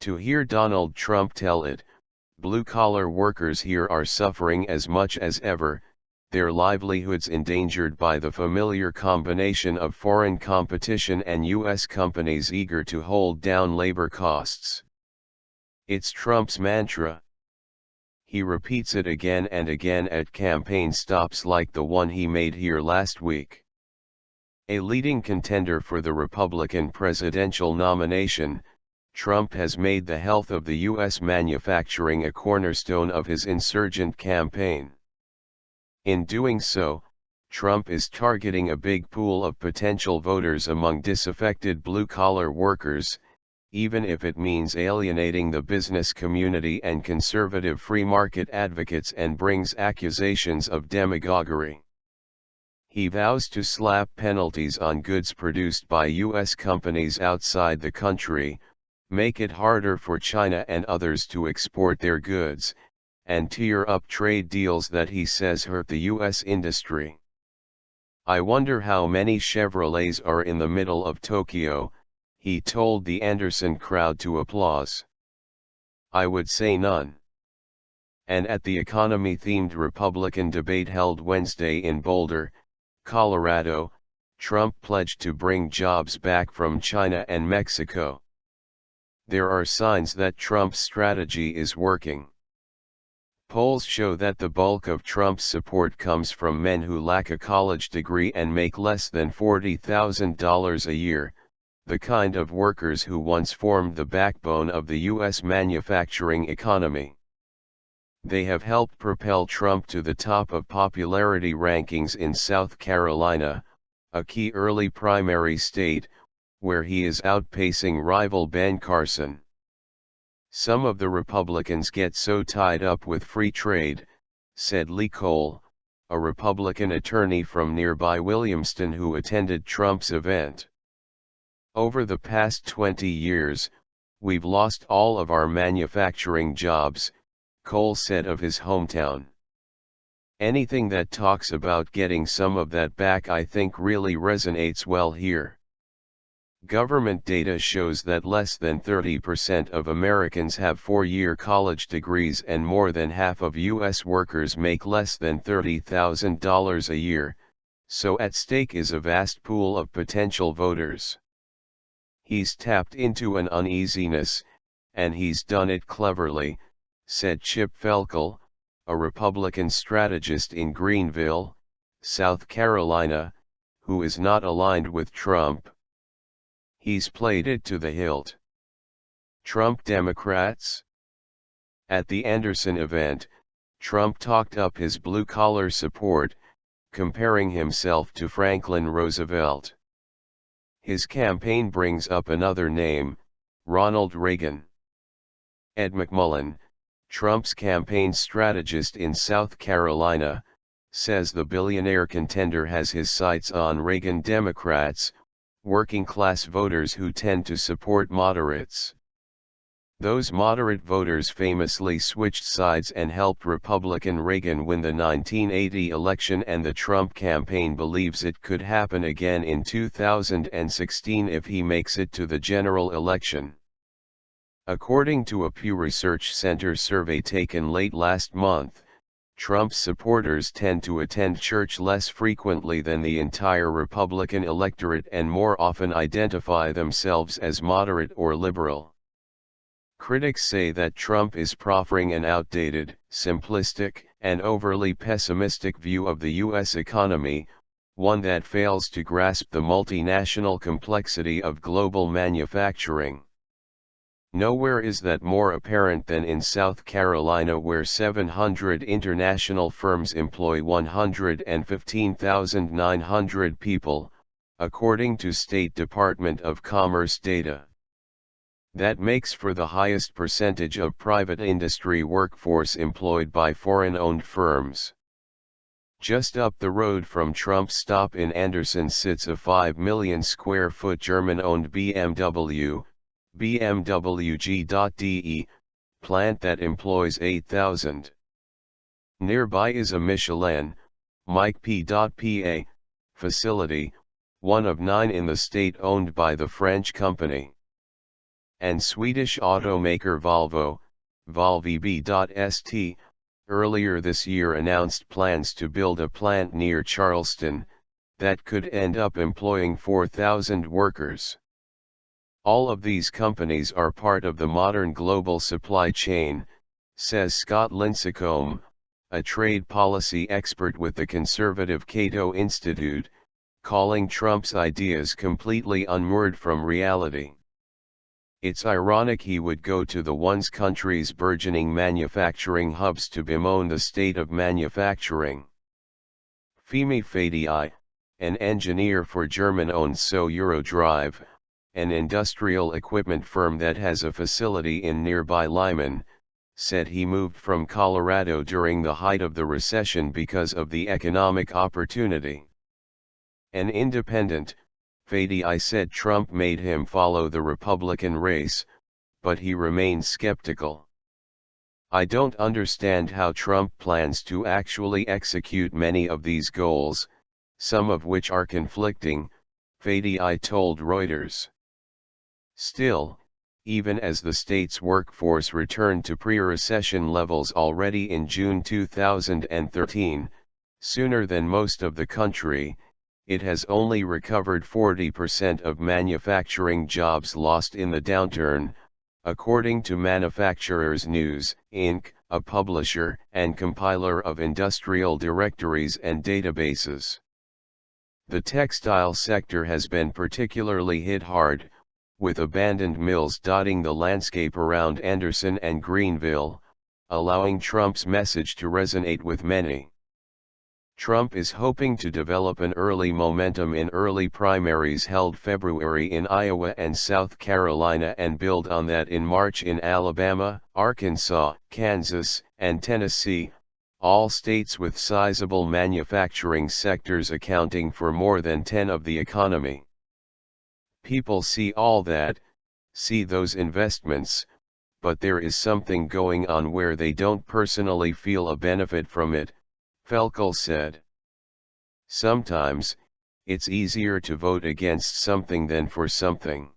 To hear Donald Trump tell it, blue-collar workers here are suffering as much as ever, their livelihoods endangered by the familiar combination of foreign competition and U.S. companies eager to hold down labor costs. It's Trump's mantra. He repeats it again and again at campaign stops like the one he made here last week. A leading contender for the Republican presidential nomination, Trump has made the health of the U.S. manufacturing a cornerstone of his insurgent campaign. In doing so, Trump is targeting a big pool of potential voters among disaffected blue-collar workers, even if it means alienating the business community and conservative free market advocates and brings accusations of demagoguery. He vows to slap penalties on goods produced by U.S. companies outside the country, make it harder for China and others to export their goods, and tear up trade deals that he says hurt the U.S. industry. "I wonder how many Chevrolets are in the middle of Tokyo," he told the Anderson crowd to applause. "I would say none." And at the economy-themed Republican debate held Wednesday in Boulder, Colorado, Trump pledged to bring jobs back from China and Mexico. There are signs that Trump's strategy is working. Polls show that the bulk of Trump's support comes from men who lack a college degree and make less than $40,000 a year, the kind of workers who once formed the backbone of the U.S. manufacturing economy. They have helped propel Trump to the top of popularity rankings in South Carolina, a key early primary state, where he is outpacing rival Ben Carson. "Some of the Republicans get so tied up with free trade," said Lee Cole, a Republican attorney from nearby Williamston who attended Trump's event. "Over the past 20 years, we've lost all of our manufacturing jobs," Cole said of his hometown. "Anything that talks about getting some of that back I think really resonates well here." Government data shows that less than 30% of Americans have four-year college degrees and more than half of U.S. workers make less than $30,000 a year, so at stake is a vast pool of potential voters. "He's tapped into an uneasiness, and he's done it cleverly," said Chip Felkel, a Republican strategist in Greenville, South Carolina, who is not aligned with Trump. "He's played it to the hilt." Trump Democrats? At the Anderson event, Trump talked up his blue-collar support, comparing himself to Franklin Roosevelt. His campaign brings up another name, Ronald Reagan. Ed McMullen, Trump's campaign strategist in South Carolina, says the billionaire contender has his sights on Reagan Democrats, working-class voters who tend to support moderates. Those moderate voters famously switched sides and helped Republican Reagan win the 1980 election, and the Trump campaign believes it could happen again in 2016 if he makes it to the general election. According to a Pew Research Center survey taken late last month, Trump's supporters tend to attend church less frequently than the entire Republican electorate and more often identify themselves as moderate or liberal. Critics say that Trump is proffering an outdated, simplistic, and overly pessimistic view of the U.S. economy, one that fails to grasp the multinational complexity of global manufacturing. Nowhere is that more apparent than in South Carolina, where 700 international firms employ 115,900 people, according to State Department of Commerce data. That makes for the highest percentage of private industry workforce employed by foreign-owned firms. Just up the road from Trump's stop in Anderson sits a 5 million square foot German-owned BMW G.de, plant that employs 8,000. Nearby is a Michelin, Mike P.Pa, facility, one of 9 in the state owned by the French company. and Swedish automaker Volvo, Volvo.st, earlier this year announced plans to build a plant near Charleston, that could end up employing 4,000 workers. All of these companies are part of the modern global supply chain, says Scott Lincecum, a trade policy expert with the conservative Cato Institute, calling Trump's ideas completely unmoored from reality. It's ironic he would go to the once country's burgeoning manufacturing hubs to bemoan the state of manufacturing. Femi Fadi, an engineer for German-owned So Eurodrive, an industrial equipment firm that has a facility in nearby Lyman, said he moved from Colorado during the height of the recession because of the economic opportunity. An independent, Fadi said Trump made him follow the Republican race, but he remains skeptical. I don't understand how Trump plans to actually execute many of these goals, some of which are conflicting, Fadi told Reuters. Still, even as the state's workforce returned to pre-recession levels already in June 2013, sooner than most of the country, it has only recovered 40% of manufacturing jobs lost in the downturn, according to Manufacturers News, Inc., a publisher and compiler of industrial directories and databases. The textile sector has been particularly hit hard, with abandoned mills dotting the landscape around Anderson and Greenville, allowing Trump's message to resonate with many. Trump is hoping to develop an early momentum in early primaries held February in Iowa and South Carolina and build on that in March in Alabama, Arkansas, Kansas, and Tennessee, all states with sizable manufacturing sectors accounting for more than 10% of the economy. People see all that, see those investments, but there is something going on where they don't personally feel a benefit from it, Felkel said. Sometimes, it's easier to vote against something than for something.